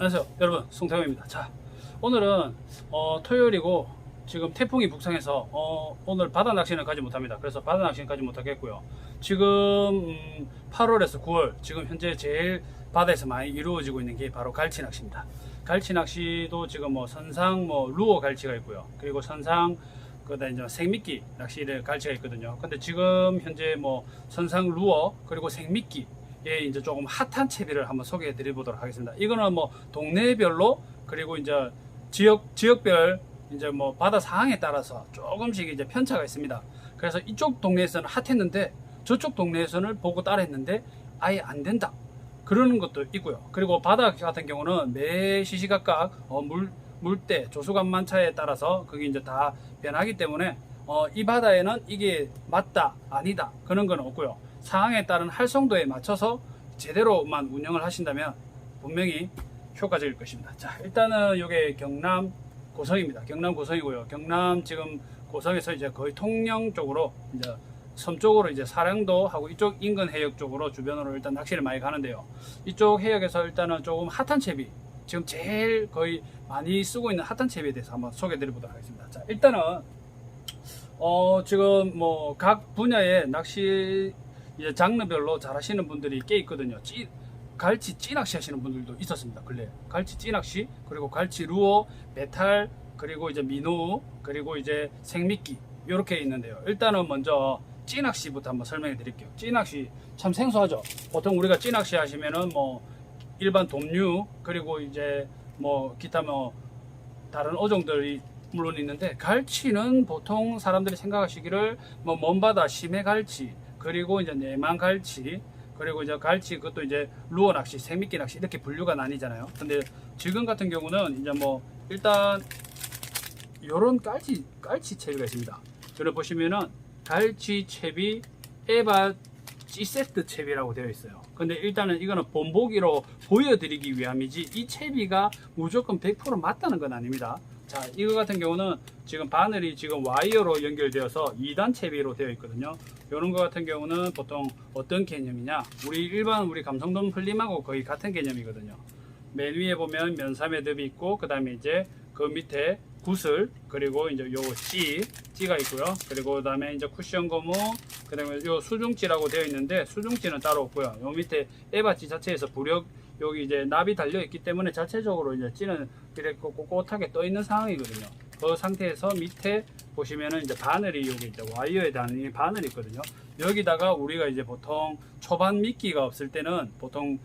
안녕하세요 여러분, 송태호입니다. 자, 오늘은 토요일이고 지금 태풍이 북상해서 오늘 바다 낚시는 가지 못합니다. 그래서 바다 낚시는 가지 못하겠고요. 지금 8월에서 9월 지금 현재 제일 바다에서 많이 이루어지고 있는 게 바로 갈치 낚시입니다. 갈치 낚시도 지금 뭐 선상 루어 갈치가 있고요. 그리고 선상 그다음 이제 생미끼 낚시를 갈치가 있거든요. 근데 지금 현재 뭐 선상 루어 그리고 생미끼 이제 조금 핫한 채비를 한번 소개해 드리도록 하겠습니다. 이거는 뭐 동네별로 그리고 이제 지역별 이제 뭐 바다 상황에 따라서 조금씩 이제 편차가 있습니다. 그래서 이쪽 동네에서는 핫했는데 저쪽 동네에서는 보고 따라했는데 아예 안 된다, 그러는 것도 있고요. 그리고 바다 같은 경우는 매 시시각각 물때 조수간만 차에 따라서 그게 이제 다 변하기 때문에 이 바다에는 이게 맞다 아니다 그런 건 없고요. 상황에 따른 활성도에 맞춰서 제대로만 운영을 하신다면 분명히 효과적일 것입니다. 자, 일단은 이게 경남 고성입니다. 경남 고성이고요. 경남 지금 고성에서 이제 거의 통영 쪽으로 이제 섬 쪽으로 이제 사량도 하고 이쪽 인근 해역 쪽으로 주변으로 일단 낚시를 많이 가는데요. 이쪽 해역에서 일단은 조금 핫한 채비, 지금 제일 거의 많이 쓰고 있는 핫한 채비에 대해서 한번 소개해 드리도록 하겠습니다. 자, 일단은 지금 뭐 각 분야의 낚시 이제 장르별로 잘 하시는 분들이 꽤 있거든요. 갈치 찌낚시 하시는 분들도 있었습니다. 근래 갈치 찌낚시, 그리고 갈치 루어, 메탈, 그리고 이제 민호, 그리고 이제 생미끼 이렇게 있는데요. 일단은 먼저 찌낚시부터 한번 설명해 드릴게요. 찌낚시 참 생소하죠. 보통 우리가 찌낚시 하시면은 뭐 일반 dom류 그리고 이제 뭐 기타 뭐 다른 어종들이 물론 있는데, 갈치는 보통 사람들이 생각하시기를 뭐 먼바다 심해갈치, 그리고 이제 내만갈치, 그리고 이제 갈치 그것도 이제 루어 낚시, 생미끼 낚시 이렇게 분류가 나뉘잖아요. 근데 지금 같은 경우는 이제 뭐 일단 요런 갈치 채비가 있습니다. 여기 보시면은 갈치 채비 에바 G세트 채비라고 되어 있어요. 근데 일단은 이거는 본보기로 보여드리기 위함이지 이 채비가 무조건 100% 맞다는 건 아닙니다. 자, 이거 같은 경우는 지금 바늘이 지금 와이어로 연결되어서 2단 채비로 되어 있거든요. 이런 거 같은 경우는 보통 어떤 개념이냐, 우리 감성돔 플림하고 거의 같은 개념이거든요. 맨 위에 보면 면사매듭이 있고, 그 다음에 이제 그 밑에 구슬, 그리고 이제 요 찌가 있고요. 그리고 그 다음에 이제 쿠션 고무, 그 다음에 요 수중찌라고 되어 있는데 수중찌는 따로 없고요. 요 밑에 에바찌 자체에서 부력, 여기 이제 납이 달려 있기 때문에 자체적으로 이제 찌는 이렇게 꼿꼿하게 떠 있는 상황이거든요. 그 상태에서 밑에 보시면은 이제 바늘이 여기 이제 와이어에 달린 바늘이 있거든요. 여기다가 우리가 이제 보통 초반 미끼가 없을 때는 보통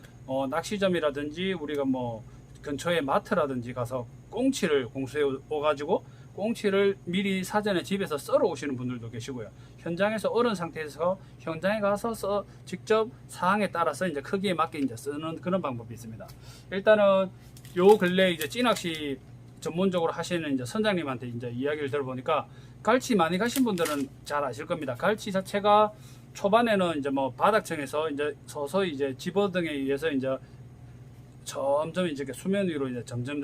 낚시점이라든지 우리가 뭐 근처에 마트라든지 가서 꽁치를 공수해 오가지고 꽁치를 미리 사전에 집에서 썰어 오시는 분들도 계시고요. 현장에서 얼은 상태에서 현장에 가서 직접 상황에 따라서 이제 크기에 맞게 이제 쓰는 그런 방법이 있습니다. 일단은 요 근래 이제 찌낚시 전문적으로 하시는 이제 선장님한테 이제 이야기를 들어보니까 갈치 많이 가신 분들은 잘 아실 겁니다. 갈치 자체가 초반에는 이제 뭐 바닥층에서 이제 서서히 이제 집어등에 의해서 이제 점점 이제 수면 위로 이제 점점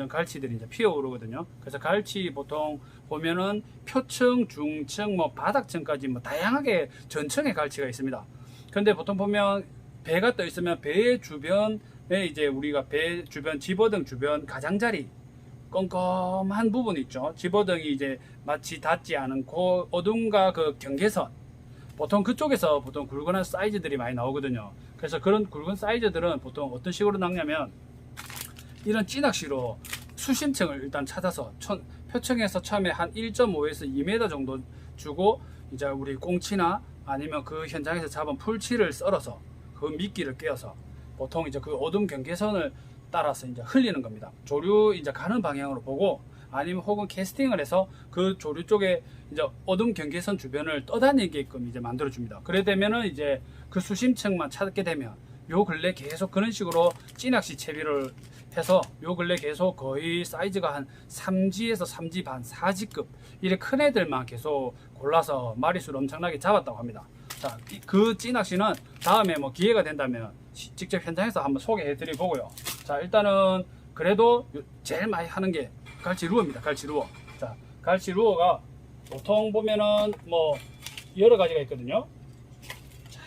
갈치들이 이제 피어오르거든요. 그래서 갈치 보통 보면은 표층, 중층, 뭐 바닥층까지 뭐 다양하게 전층의 갈치가 있습니다. 근데 보통 보면 배가 떠 있으면 배 주변에 이제 우리가 배 주변 집어등 주변 가장자리 껌껌한 부분 있죠. 집어등이 이제 마치 닿지 않은 그 어둠과 그 경계선, 보통 그쪽에서 보통 굵은 사이즈들이 많이 나오거든요. 그래서 그런 굵은 사이즈들은 보통 어떤 식으로 낚냐면 이런 찌낚시로 수심층을 일단 찾아서 표층에서 처음에 한 1.5에서 2m 정도 주고 이제 우리 꽁치나 아니면 그 현장에서 잡은 풀치를 썰어서 그 미끼를 꿰어서 보통 이제 그 어둠 경계선을 따라서 이제 흘리는 겁니다. 조류 이제 가는 방향으로 보고, 아니면 혹은 캐스팅을 해서 그 조류 쪽에 이제 어둠 경계선 주변을 떠다니게끔 이제 만들어 줍니다. 그래 되면은 이제 그 수심층만 찾게 되면 요 근래 계속 그런 식으로 찌낚시 채비를 해서 요 근래 계속 거의 사이즈가 한 3G에서 3G 반, 4G급 이렇게 큰 애들만 계속 골라서 마리수를 엄청나게 잡았다고 합니다. 자, 그 찌낚시는 다음에 뭐 기회가 된다면 직접 현장에서 한번 소개해 드리고요. 자, 일단은 그래도 제일 많이 하는 게 갈치 루어입니다. 갈치 루어. 자, 갈치 루어가 보통 보면은 뭐 여러 가지가 있거든요. 자,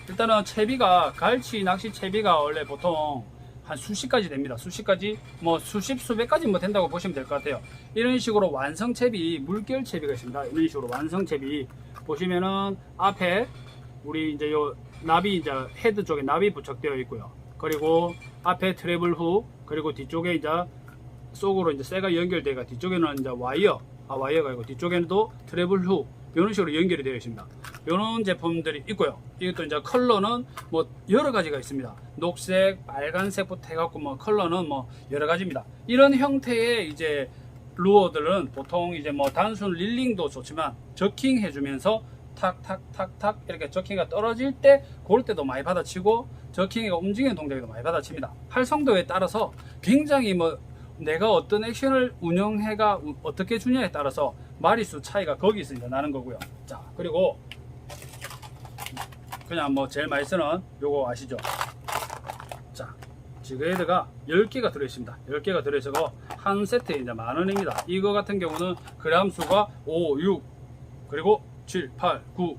일단은 채비가 갈치 낚시 채비가 원래 보통 한 수십 가지 됩니다. 수십 가지, 뭐 수십 수백 가지 뭐 된다고 보시면 될 것 같아요. 이런 식으로 완성채비, 물결 채비가 있습니다. 이런 식으로 완성채비 보시면은 앞에 우리 이제 요 나비, 이제 헤드 쪽에 나비 부착되어 있고요. 그리고 앞에 트래블 후, 그리고 뒤쪽에 이제 속으로 이제 쇠가 연결되가, 뒤쪽에는 이제 와이어가 있고, 뒤쪽에도 트래블 후 이런 식으로 연결이 되어 있습니다. 이런 제품들이 있고요. 이것도 이제 컬러는 뭐 여러 가지가 있습니다. 녹색, 빨간색부터 해갖고 뭐 컬러는 뭐 여러 가지입니다. 이런 형태의 이제 루어들은 보통 이제 뭐 단순 릴링도 좋지만 저킹 해주면서 탁탁탁탁 이렇게 저킹가 떨어질 때 그럴 때도 많이 받아치고, 저킹이가 움직이는 동작에도 많이 받아칩니다. 활성도에 따라서 굉장히 뭐 내가 어떤 액션을 운영해가 어떻게 주냐에 따라서 마리수 차이가 거기서 이제 나는 거고요. 자, 그리고 그냥 뭐 제일 많이 쓰는 요거 아시죠? 자, 지그헤드가 10개가 들어있습니다. 10개가 들어있어서 한 세트에 이제 10,000원입니다. 이거 같은 경우는 그램 수가 5, 6, 그리고 7, 8, 9,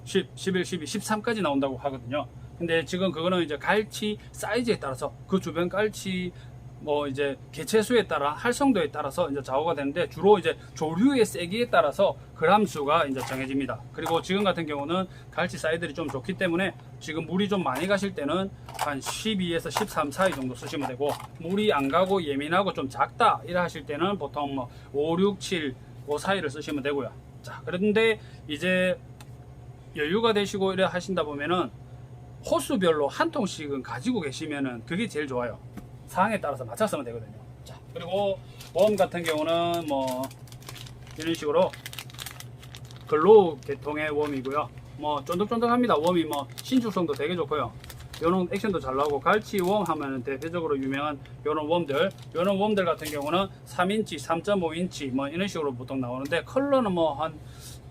10, 11, 12, 13까지 나온다고 하거든요. 근데 지금 그거는 이제 갈치 사이즈에 따라서 그 주변 갈치 뭐 이제 개체수에 따라 활성도에 따라서 이제 좌우가 되는데, 주로 이제 조류의 세기에 따라서 그램 수가 이제 정해집니다. 그리고 지금 같은 경우는 갈치 사이즈들이 좀 좋기 때문에 지금 물이 좀 많이 가실 때는 한 12에서 13 사이 정도 쓰시면 되고, 물이 안 가고 예민하고 좀 작다 이래 하실 때는 보통 뭐 5, 6, 7, 5 사이를 쓰시면 되고요. 자, 그런데 이제 여유가 되시고 이래 하신다 보면은 호수별로 한 통씩은 가지고 계시면은 그게 제일 좋아요. 상황에 따라서 맞춰 쓰면 되거든요. 자, 그리고 웜 같은 경우는 뭐 이런 식으로 글로우 계통의 웜이고요. 뭐 쫀득쫀득합니다. 웜이 뭐 신축성도 되게 좋고요. 요런 액션도 잘 나오고, 갈치 웜 하면 대표적으로 유명한 요런 웜들 같은 경우는 3인치, 3.5인치 뭐 이런 식으로 보통 나오는데, 컬러는 뭐 한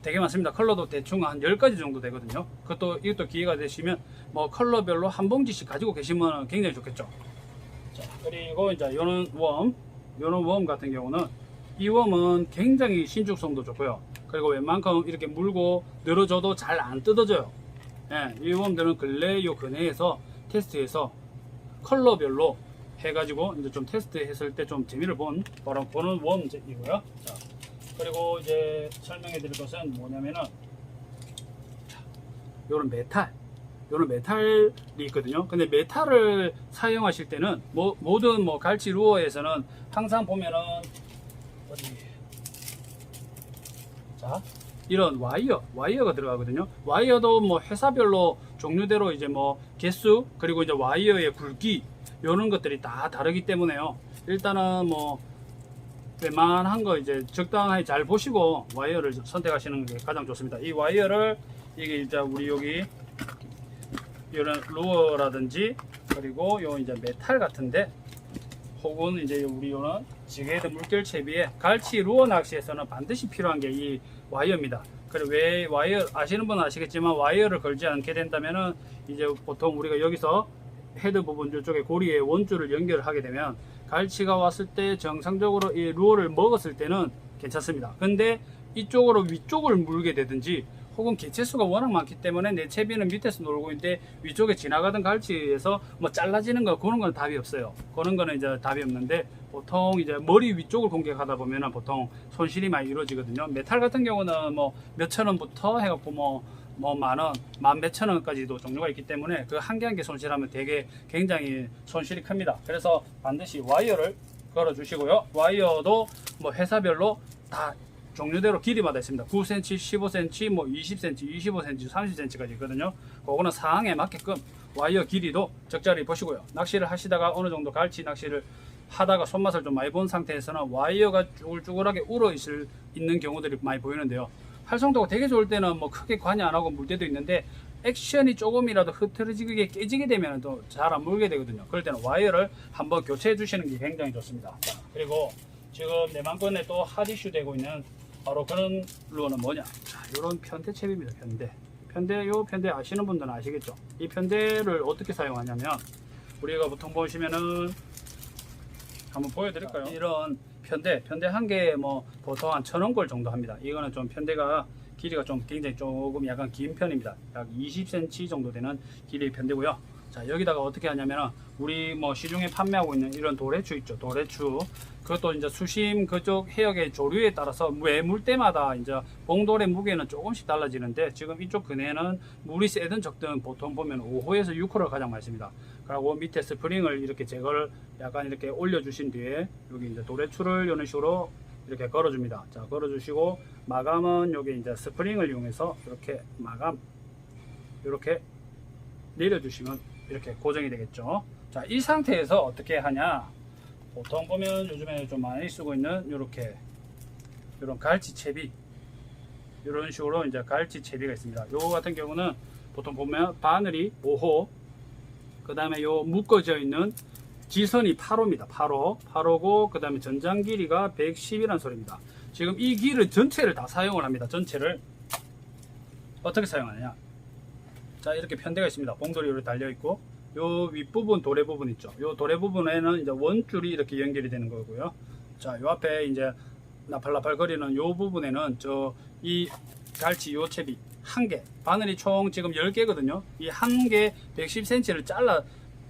되게 많습니다. 컬러도 대충 한 10가지 정도 되거든요. 이것도 기회가 되시면 뭐 컬러별로 한 봉지씩 가지고 계시면 굉장히 좋겠죠. 자, 그리고 이제 요런 웜 같은 경우는, 이 웜은 굉장히 신축성도 좋고요. 그리고 웬만큼 이렇게 물고 늘어져도 잘 안 뜯어져요. 예, 이 웜들은 근래 요 근해에서 테스트해서 컬러별로 해가지고 이제 좀 테스트했을 때 좀 재미를 보는 웜이고요. 자, 그리고 이제 설명해 드릴 것은 뭐냐면은, 요런 메탈이 있거든요. 근데 메탈을 사용하실 때는 모든 뭐 갈치 루어에서는 항상 보면은 자, 이런 와이어가 들어가거든요. 와이어도 뭐 회사별로 종류대로 이제 뭐 개수, 그리고 이제 와이어의 굵기, 이런 것들이 다 다르기 때문에요. 일단은 뭐 웬만한 거 이제 적당하게 잘 보시고 와이어를 선택하시는 게 가장 좋습니다. 이 와이어를 이게 이제 우리 여기 이런 루어라든지, 그리고 요 이제 메탈 같은데, 혹은 이제 우리 요는 지게헤드 물결 채비에 갈치 루어 낚시에서는 반드시 필요한 게 이 와이어입니다. 그리고 왜 와이어 아시는 분은 아시겠지만, 와이어를 걸지 않게 된다면은 이제 보통 우리가 여기서 헤드 부분 쪽에 고리에 원줄을 연결하게 되면 갈치가 왔을 때 정상적으로 이 루어를 먹었을 때는 괜찮습니다. 근데 이쪽으로 위쪽을 물게 되든지, 혹은 개체수가 워낙 많기 때문에 내 채비는 밑에서 놀고 있는데 위쪽에 지나가던 갈치에서 뭐 잘라지는 거, 그런 건 답이 없어요. 그런 거는 이제 답이 없는데, 보통 이제 머리 위쪽을 공격하다 보면은 보통 손실이 많이 이루어지거든요. 메탈 같은 경우는 뭐 몇천 원부터 해갖고 뭐 만원, 만 몇천 원까지도 종류가 있기 때문에 그 한 개 한 개 손실하면 되게 굉장히 손실이 큽니다. 그래서 반드시 와이어를 걸어 주시고요. 와이어도 뭐 회사별로 다 종류대로 길이마다 있습니다. 9cm, 15cm, 뭐 20cm, 25cm, 30cm까지 있거든요. 그거는 상황에 맞게끔 와이어 길이도 적절히 보시고요. 낚시를 하시다가 어느 정도 갈치 낚시를 하다가 손맛을 좀 많이 본 상태에서는 와이어가 쭈글쭈글하게 있는 경우들이 많이 보이는데요. 활성도가 되게 좋을 때는 뭐 크게 관여 안 하고 물 때도 있는데, 액션이 조금이라도 흐트러지게 깨지게 되면 또 잘 안 물게 되거든요. 그럴 때는 와이어를 한번 교체해 주시는 게 굉장히 좋습니다. 자, 그리고 지금 내만권에 또 핫 이슈 되고 있는 바로 그런 루어는 뭐냐? 자, 이런 편대 채비입니다. 편대 아시는 분들은 아시겠죠? 이 편대를 어떻게 사용하냐면, 우리가 보통 보시면은 한번 보여드릴까요? 자, 이런 편대 한 개에 뭐 보통 한 1,000원꼴 정도 합니다. 이거는 좀 편대가 길이가 좀 굉장히 조금 약간 긴 편입니다. 약 20cm 정도 되는 길이의 편대고요. 자, 여기다가 어떻게 하냐면은 우리 뭐 시중에 판매하고 있는 이런 도래추 있죠. 도래추. 그것도 이제 수심 그쪽 해역의 조류에 따라서 물 때마다 이제 봉돌의 무게는 조금씩 달라지는데, 지금 이쪽 근해는 물이 세든 적든 보통 보면 5호에서 6호를 가장 많이 씁니다. 그리고 밑에 스프링을 이렇게 제거를 약간 이렇게 올려주신 뒤에 여기 이제 도래추를 이런 식으로 이렇게 걸어줍니다. 자, 걸어주시고 마감은 여기 이제 스프링을 이용해서 이렇게 마감 이렇게 내려주시면 이렇게 고정이 되겠죠. 자, 이 상태에서 어떻게 하냐? 보통 보면 요즘에 좀 많이 쓰고 있는 이렇게 이런 갈치 채비, 이런 식으로 이제 갈치 채비가 있습니다. 요거 같은 경우는 보통 보면 바늘이 5호, 그 다음에 요 묶어져 있는 지선이 8호입니다. 8호고 그 다음에 전장 길이가 110이라는 소리입니다. 지금 이 길을 전체를 다 사용을 합니다. 전체를 어떻게 사용하느냐? 자, 이렇게 편대가 있습니다. 봉돌이 이렇게 달려 있고, 요 윗부분 도래 부분 있죠. 요 도래 부분에는 이제 원줄이 이렇게 연결이 되는 거고요. 자, 요 앞에 이제 나팔나팔 거리는 요 부분에는 이 갈치 요 채비 한 개, 바늘이 총 지금 10개거든요. 이 한 개 110cm를 잘라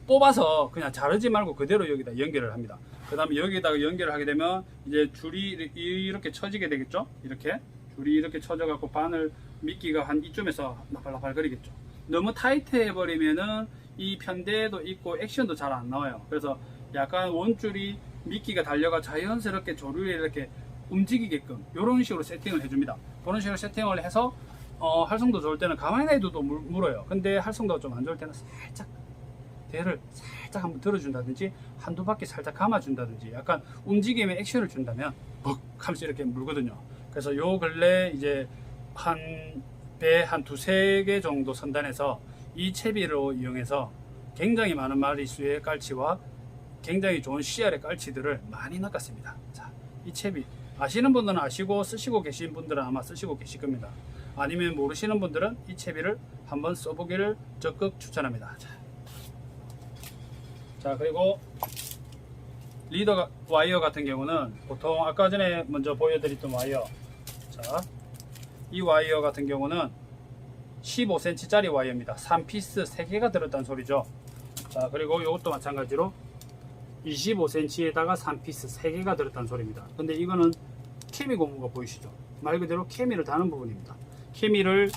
뽑아서 그냥 자르지 말고 그대로 여기다 연결을 합니다. 그 다음에 여기다가 연결을 하게 되면 이제 줄이 이렇게 쳐지게 되겠죠. 이렇게 줄이 이렇게 쳐져 갖고 바늘 미끼가 한 이쯤에서 나팔나팔 거리겠죠. 너무 타이트해 버리면은 이 편대도 있고 액션도 잘 안 나와요. 그래서 약간 원줄이 미끼가 달려가 자연스럽게 조류에 이렇게 움직이게끔 이런 식으로 세팅을 해줍니다. 그런 식으로 세팅을 해서 활성도 좋을 때는 가만히 놔둬도 물어요. 근데 활성도가 좀 안 좋을 때는 살짝 대를 살짝 한번 들어준다든지 한두 바퀴 살짝 감아준다든지 약간 움직임에 액션을 준다면 벅 하면서 이렇게 물거든요. 그래서 요 근래 이제 배 한 두세 개 정도 선단해서 이 채비로 이용해서 굉장히 많은 마리수의 깔치와 굉장히 좋은 씨알의 깔치들을 많이 낚았습니다. 자, 이 채비 아시는 분들은 아시고 쓰시고 계신 분들은 아마 쓰시고 계실 겁니다. 아니면 모르시는 분들은 이 채비를 한번 써보기를 적극 추천합니다. 자, 그리고 리더 와이어 같은 경우는 보통 아까 전에 먼저 보여드렸던 와이어, 자, 이 와이어 같은 경우는 15cm 짜리 와이어입니다. 3피스 3개가 들었다는 소리죠. 자, 그리고 이것도 마찬가지로 25cm에다가 3피스 3개가 들었다는 소리입니다. 근데 이거는 케미 고무가 보이시죠? 말 그대로 케미를 다는 부분입니다. 케미를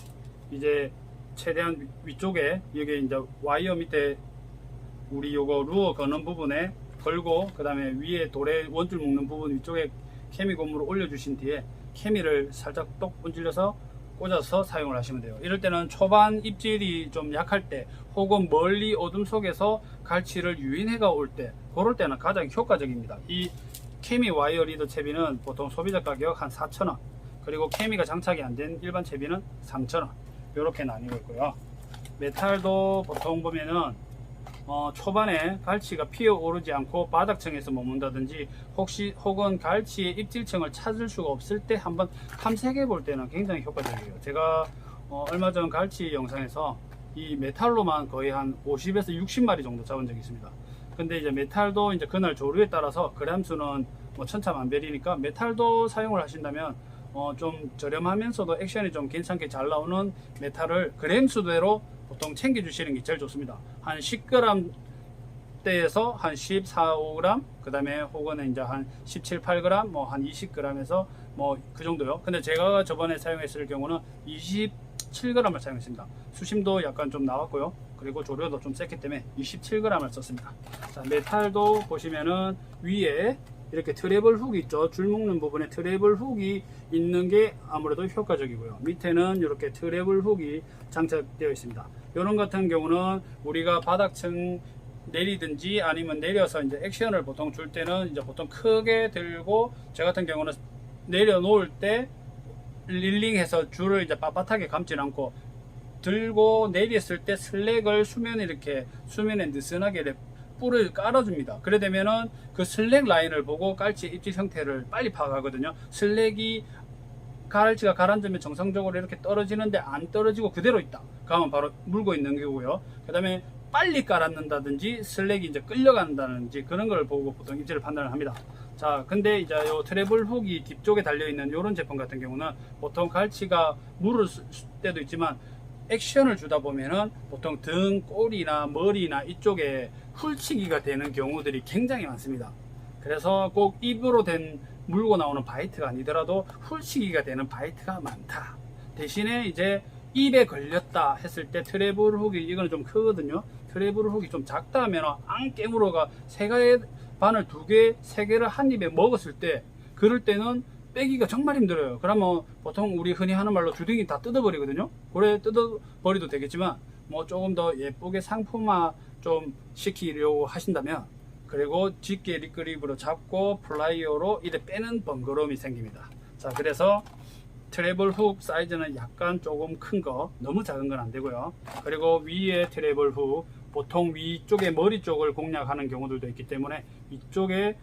이제 최대한 위쪽에 여기 이제 와이어 밑에 우리 요거 루어 거는 부분에 걸고, 그 다음에 위에 돌에 원줄 묶는 부분 위쪽에 케미 고무를 올려주신 뒤에 케미를 살짝 똑 문질러서 꽂아서 사용을 하시면 돼요. 이럴 때는 초반 입질이 좀 약할 때, 혹은 멀리 어둠 속에서 갈치를 유인해가 올 때, 그럴 때는 가장 효과적입니다. 이 케미 와이어 리더 채비는 보통 소비자 가격 한 4,000원, 그리고 케미가 장착이 안 된 일반 채비는 3,000원, 이렇게 나뉘고 있고요. 메탈도 보통 보면은 초반에 갈치가 피어오르지 않고 바닥층에서 머문다든지 혹은 갈치의 입질층을 찾을 수가 없을 때 한번 탐색해 볼 때는 굉장히 효과적이에요. 제가 얼마 전 갈치 영상에서 이 메탈로만 거의 한 50에서 60마리 정도 잡은 적이 있습니다. 근데 이제 메탈도 이제 그날 조류에 따라서 그램 수는 뭐 천차만별이니까 메탈도 사용을 하신다면 좀 저렴하면서도 액션이 좀 괜찮게 잘 나오는 메탈을 그램 수대로 보통 챙겨주시는 게 제일 좋습니다. 한 10g 대에서 한 14, 5g, 그 다음에 혹은 이제 한 17, 8g, 뭐 한 20g에서 뭐 그 정도요. 근데 제가 저번에 사용했을 경우는 27g을 사용했습니다. 수심도 약간 좀 나왔고요. 그리고 조류도 좀 셌기 때문에 27g을 썼습니다. 자, 메탈도 보시면은 위에 이렇게 트래블 훅이 있죠. 줄 묶는 부분에 트래블 훅이 있는 게 아무래도 효과적이고요. 밑에는 이렇게 트래블 훅이 장착되어 있습니다. 이런 같은 경우는 우리가 바닥층 내리든지 아니면 내려서 이제 액션을 보통 줄 때는 이제 보통 크게 들고, 저 같은 경우는 내려놓을 때 릴링해서 줄을 이제 빳빳하게 감지 않고 들고 내렸을 때 슬랙을 수면에 느슨하게 뿔을 깔아줍니다. 그래 되면은 그 슬랙 라인을 보고 갈치의 입질 형태를 빨리 파악하거든요. 슬랙이 갈치가 가라앉으면 정상적으로 이렇게 떨어지는데 안 떨어지고 그대로 있다, 그러면 바로 물고 있는 거고요. 그 다음에 빨리 깔았는다든지 슬랙이 이제 끌려간다든지 그런 걸 보고 보통 입질을 판단을 합니다. 자, 근데 이제 요 트래블 훅이 뒤쪽에 달려있는 이런 제품 같은 경우는 보통 갈치가 물을 쓸 때도 있지만 액션을 주다 보면은 보통 등, 꼬리나 머리나 이쪽에 훌치기가 되는 경우들이 굉장히 많습니다. 그래서 꼭 입으로 된 물고 나오는 바이트가 아니더라도 훌치기가 되는 바이트가 많다. 대신에 이제 입에 걸렸다 했을 때 트래블 훅이 이거는 좀 크거든요. 트래블 훅이 좀 작다 하면 안 깨물어가 세 개의 바늘 2개, 3개를 한 입에 먹었을 때 그럴 때는 빼기가 정말 힘들어요. 그러면 보통 우리 흔히 하는 말로 주둥이 다 뜯어버리거든요. 그래 뜯어버리도 되겠지만 뭐 조금 더 예쁘게 상품화 좀 시키려고 하신다면 그리고 짙게 립그립으로 잡고 플라이어로 이래 빼는 번거로움이 생깁니다. 자, 그래서 트래블 훅 사이즈는 약간 조금 큰 거, 너무 작은 건 안 되고요. 그리고 위에 트래블 훅, 보통 위쪽에 머리 쪽을 공략하는 경우들도 있기 때문에 이쪽에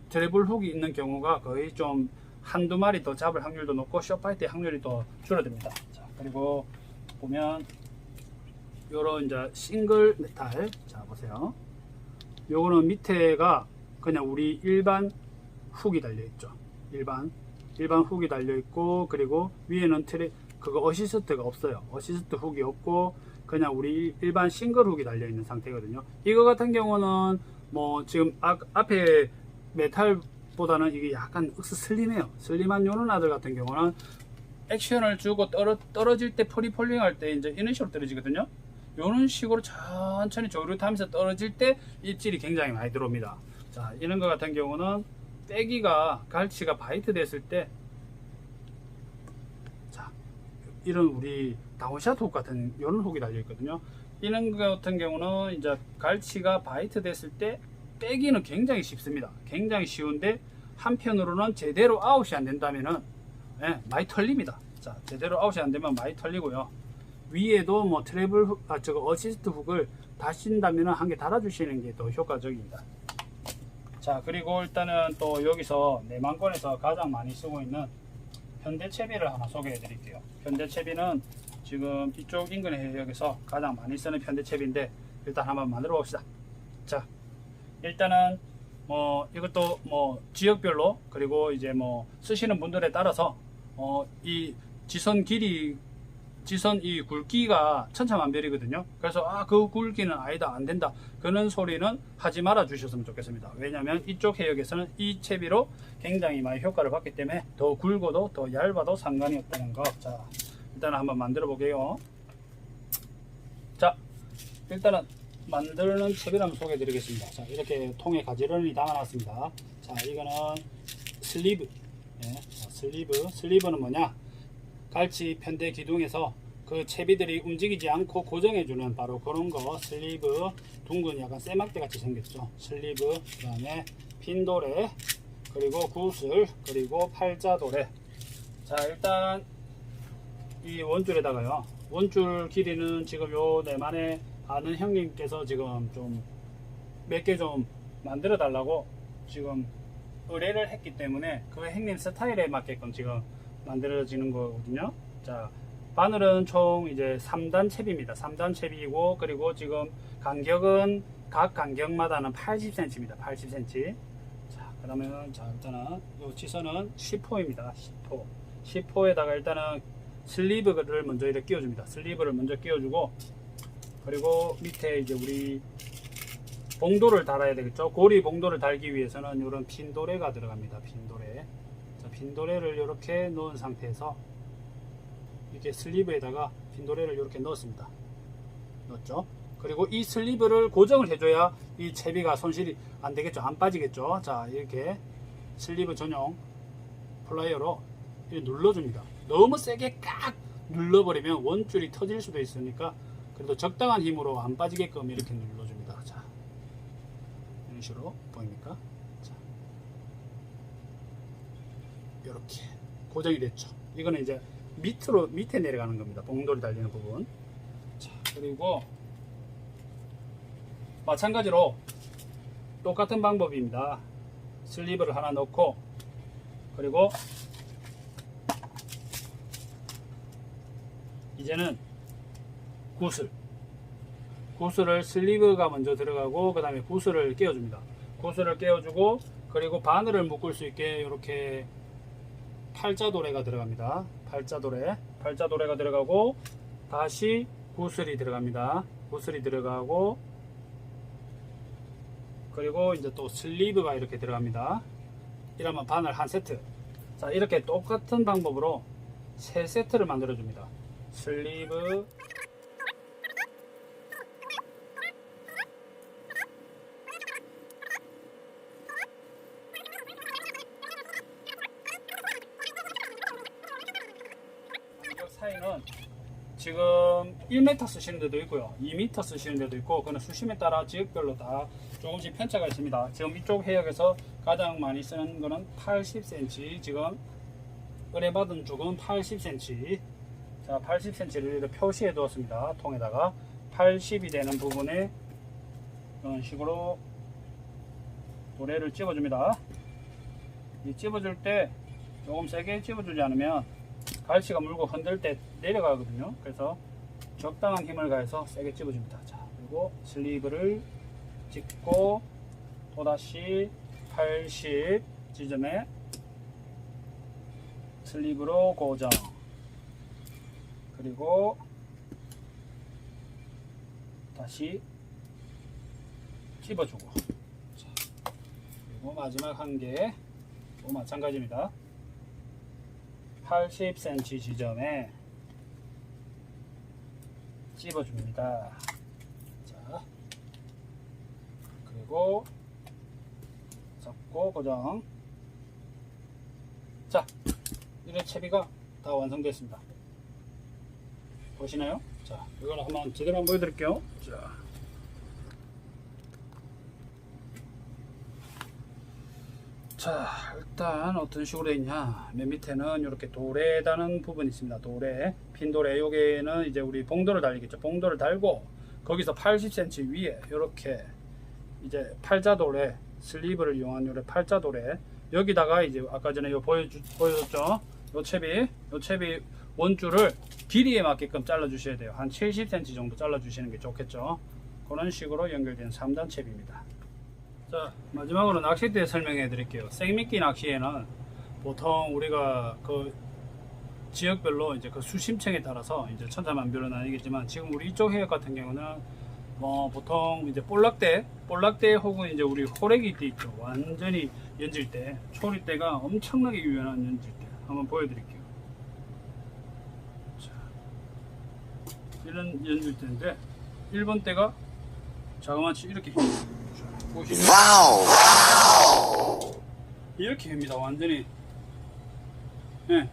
트래블 훅이 있는 경우가 거의 좀 한두 마리 더 잡을 확률도 높고 숏바이트 확률이 더 줄어듭니다. 자, 그리고 보면 요런 이제 싱글 메탈, 자 보세요. 요거는 밑에가 그냥 우리 일반 훅이 달려 있죠. 일반 훅이 달려 있고, 그리고 위에는 그거 어시스트가 없어요. 어시스트 훅이 없고 그냥 우리 일반 싱글 훅이 달려 있는 상태거든요. 이거 같은 경우는 뭐 지금 앞에 메탈보다는 이게 약간 슬림해요. 슬림한 요런 아들 같은 경우는 액션을 주고 떨어질 때 프리폴링 할 때 이제 이런 식으로 떨어지거든요. 이런 식으로 천천히 조류타면서 떨어질 때 입질이 굉장히 많이 들어옵니다. 자, 이런 거 같은 경우는 빼기가 갈치가 바이트 됐을 때, 자, 이런 우리 다운샷 훅 같은 이런 훅이 달려 있거든요. 이런 거 같은 경우는 이제 갈치가 바이트 됐을 때 빼기는 굉장히 쉽습니다. 굉장히 쉬운데 한편으로는 제대로 아웃이 안 된다면은 많이 털립니다. 자, 제대로 아웃이 안 되면 많이 털리고요. 위에도 뭐 트래블 훅, 어시스트 훅을 다신다면 한 개 달아주시는 게 더 효과적입니다. 자, 그리고 일단은 또 여기서 내만권에서 가장 많이 쓰고 있는 현대채비를 하나 소개해 드릴게요. 현대채비는 지금 이쪽 인근 해역에서 가장 많이 쓰는 현대채비인데 일단 한번 만들어 봅시다. 자, 일단은 뭐 이것도 뭐 지역별로 그리고 이제 뭐 쓰시는 분들에 따라서 이 지선 이 굵기가 천차만별이거든요. 그래서 그 굵기는 아니다, 안 된다, 그런 소리는 하지 말아 주셨으면 좋겠습니다. 왜냐하면 이쪽 해역에서는 이 채비로 굉장히 많이 효과를 받기 때문에 더 굵어도 더 얇아도 상관이 없다는 거. 자, 일단은 한번 만들어 볼게요. 자, 일단은 만드는 채비를 한번 소개해 드리겠습니다. 자, 이렇게 통에 가지런히 담아놨습니다. 자, 이거는 슬리브. 슬리브는 뭐냐? 갈치 편대 기둥에서 그 채비들이 움직이지 않고 고정해주는 바로 그런 거. 슬리브, 둥근 약간 쇠막대 같이 생겼죠. 슬리브, 그 다음에 핀도레, 그리고 구슬, 그리고 팔자도레. 자, 일단 이 원줄에다가요, 원줄 길이는 지금 요 내만에 아는 형님께서 지금 좀 몇 개 좀 만들어 달라고 지금 의뢰를 했기 때문에 그 형님 스타일에 맞게끔 지금 만들어지는 거거든요. 자, 바늘은 총 이제 3단 채비입니다. 3단 채비이고, 그리고 지금 간격은 각 간격마다는 80cm입니다. 80cm. 자, 그러면 자, 일단은 요 지선은 10호입니다. 10호에다가 일단은 슬리브를 먼저 이렇게 끼워줍니다. 슬리브를 먼저 끼워주고, 그리고 밑에 이제 우리 봉도를 달아야 되겠죠. 고리 봉도를 달기 위해서는 이런 핀도레가 들어갑니다. 핀도레. 자, 핀도레를 이렇게 넣은 상태에서 이렇게 슬리브에다가 핀도레를 이렇게 넣었습니다. 넣었죠. 그리고 이 슬리브를 고정을 해줘야 이 채비가 손실이 안 되겠죠. 안 빠지겠죠. 자, 이렇게 슬리브 전용 플라이어로 이렇게 눌러줍니다. 너무 세게 깍 눌러버리면 원줄이 터질 수도 있으니까 그래도 적당한 힘으로 안 빠지게끔 이렇게 눌러줍니다. 자, 이런 식으로 보입니까? 자, 이렇게 고정이 됐죠. 이거는 이제 밑에 내려가는 겁니다. 봉돌이 달리는 부분. 자, 그리고 마찬가지로 똑같은 방법입니다. 슬리브를 하나 넣고, 그리고 이제는 구슬을 슬리브가 먼저 들어가고, 그 다음에 구슬을 끼워줍니다. 구슬을 끼워주고, 그리고 바늘을 묶을 수 있게 이렇게 팔자도레가 들어갑니다. 팔자도레가 들어가고, 다시 구슬이 들어갑니다. 구슬이 들어가고, 그리고 이제 또 슬리브가 이렇게 들어갑니다. 이러면 바늘 한 세트. 자, 이렇게 똑같은 방법으로 3세트를 만들어 줍니다. 슬리브, 이 사이는 지금 1m 쓰시는 데도 있고요, 2m 쓰시는 데도 있고, 그는 수심에 따라 지역별로 다 조금씩 편차가 있습니다. 지금 이쪽 해역에서 가장 많이 쓰는 거는 80cm, 지금 의뢰받은 쪽은 80cm. 자, 80cm를 이렇게 표시해 두었습니다. 통에다가 80이 되는 부분에 이런 식으로 도래를 집어줍니다. 이 집어줄 때 조금 세게 집어주지 않으면 갈치가 물고 흔들 때 내려가거든요. 그래서 적당한 힘을 가해서 세게 집어줍니다. 자, 그리고 슬리브를 찍고 또다시 80 지점에 슬리브로 고정, 그리고 다시 집어주고, 자, 그리고 마지막 한 개 또 마찬가지입니다. 80cm 지점에 집어줍니다. 자, 그리고 잡고 고정. 자, 이런 채비가 다 완성됐습니다. 보시나요? 자, 이걸 한번 제대로 한번 보여드릴게요. 자, 일단 어떤 식으로 있냐, 맨 밑에는 이렇게 도래 다는 부분이 있습니다. 도래, 핀도래. 여기는 이제 우리 봉도를 달리겠죠. 봉도를 달고 거기서 80cm 위에 이렇게 이제 팔자도래, 슬리브를 이용한 요래 팔자도래, 여기다가 이제 아까 전에 요 보여줬죠. 요 채비 원줄을 길이에 맞게끔 잘라 주셔야 돼요. 한 70cm 정도 잘라 주시는 게 좋겠죠. 그런 식으로 연결된 3단 채비입니다. 자, 마지막으로 낚싯대 설명해 드릴게요. 생미끼 낚시에는 보통 우리가 그 지역별로 이제 그 수심층에 따라서 이제 천차만별은 아니겠지만, 지금 우리 이쪽 해역 같은 경우는 보통 이제 볼락대 혹은 이제 우리 호래기 때 있죠. 완전히 연질 때, 초리대가 엄청나게 유연한 연질 때 한번 보여드릴게요. 자, 이런 연질 때인데 1번 때가 자그마치 이렇게 보시면 이렇게 됩니다. 완전히, 네,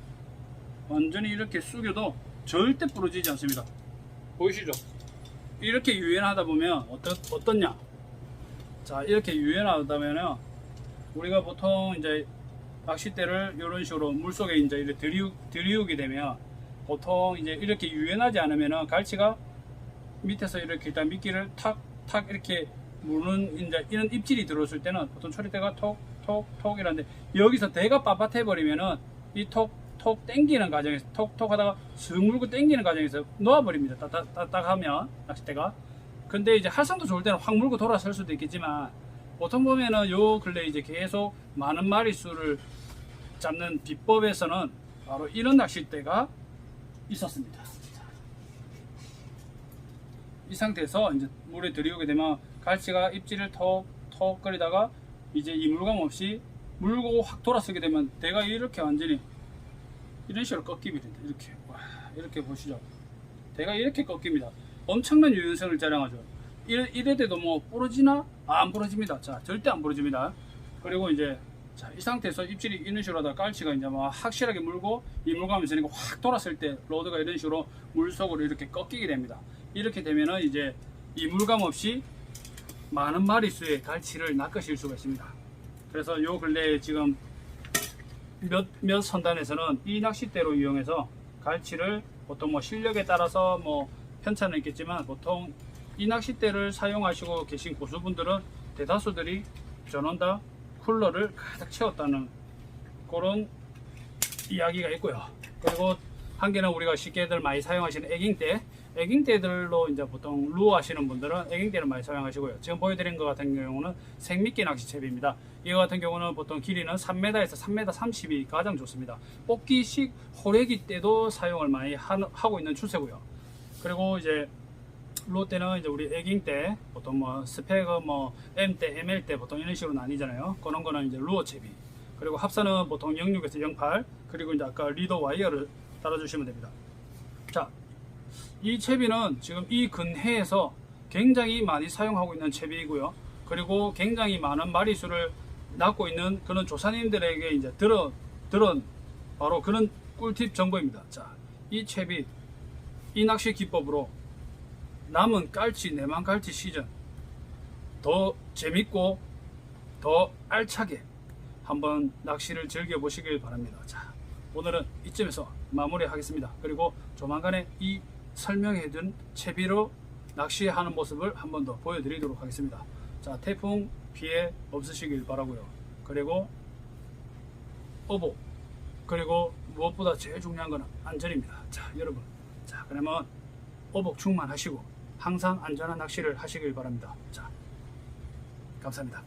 완전히 이렇게 숙여도 절대 부러지지 않습니다. 보이시죠? 이렇게 유연하다 보면 어떻냐? 자, 이렇게 유연하다면은 우리가 보통 이제 낚싯대를 이런 식으로 물속에 이제 이렇게 들이우게 되면, 보통 이제 이렇게 유연하지 않으면은 갈치가 밑에서 이렇게 일단 미끼를 탁탁 이렇게 무는 이제 이런 입질이 들어왔을 때는 보통 초리대가 톡톡톡 이런데, 여기서 대가 빳빳해 버리면은 이 톡톡 당기는 과정에서, 톡톡 하다가 슥 물고 당기는 과정에서 놓아버립니다. 딱딱하면 낚싯대가. 근데 이제 활성도 좋을 때는 확 물고 돌아설 수도 있겠지만, 보통 보면은 요 근래 이제 계속 많은 마리수를 잡는 비법에서는 바로 이런 낚싯대가 있었습니다. 이 상태에서 이제 물에 들이오게 되면 갈치가 입질을 톡톡 거리다가 이제 이물감 없이 물고 확 돌아서게 되면 대가 이렇게 완전히 이런 식으로 꺾입니다. 이렇게, 와, 이렇게 보시죠. 대가 이렇게 꺾입니다. 엄청난 유연성을 자랑하죠. 이래도 뭐 부러지나? 안 부러집니다. 자, 절대 안 부러집니다. 그리고 이제, 자, 이 상태에서 입질이 이런 식으로 하다 갈치가 이제 막 확실하게 물고 이물감이 있으니까 확 돌았을 때 로드가 이런 식으로 물속으로 이렇게 꺾이게 됩니다. 이렇게 되면은 이제 이물감 없이 많은 마리수의 갈치를 낚으실 수가 있습니다. 그래서 요 근래에 지금 몇 선단에서는 이 낚싯대로 이용해서 갈치를, 보통 뭐 실력에 따라서 뭐 편차는 있겠지만, 보통 이 낚싯대를 사용하시고 계신 고수분들은 대다수들이 전원다 쿨러를 가득 채웠다는 그런 이야기가 있고요. 그리고 한 개는 우리가 쉽게들 많이 사용하시는 애깅대들로 이제 보통 루어 하시는 분들은 애깅대를 많이 사용하시고요. 지금 보여드린 것 같은 경우는 생미끼 낚시채비입니다. 이거 같은 경우는 보통 길이는 3m에서 3m 30이 가장 좋습니다. 뽑기식 호래기 때도 사용을 많이 하고 있는 추세고요. 그리고 이제 루어 때는 이제 우리 에깅 때 보통 뭐 스펙은 뭐 M 때, ML 때 보통 이런 식으로 나뉘잖아요. 그런 거는 이제 루어 채비. 그리고 합선은 보통 06에서 08. 그리고 이제 아까 리더 와이어를 달아주시면 됩니다. 자, 이 채비는 지금 이 근해에서 굉장히 많이 사용하고 있는 채비이고요. 그리고 굉장히 많은 마리수를 낳고 있는 그런 조사님들에게 이제 들은 바로 그런 꿀팁 정보입니다. 자, 이 채비, 이 낚시 기법으로 남은 깔치, 내만 깔치 시즌 더 재밌고 더 알차게 한번 낚시를 즐겨보시길 바랍니다. 자, 오늘은 이쯤에서 마무리하겠습니다. 그리고 조만간에 이 설명해둔 채비로 낚시하는 모습을 한 번 더 보여드리도록 하겠습니다. 자, 태풍 피해 없으시길 바라고요. 그리고 어복, 그리고 무엇보다 제일 중요한 건 안전입니다. 자, 여러분, 자, 그러면 어복 충만하시고 항상 안전한 낚시를 하시길 바랍니다. 자, 감사합니다.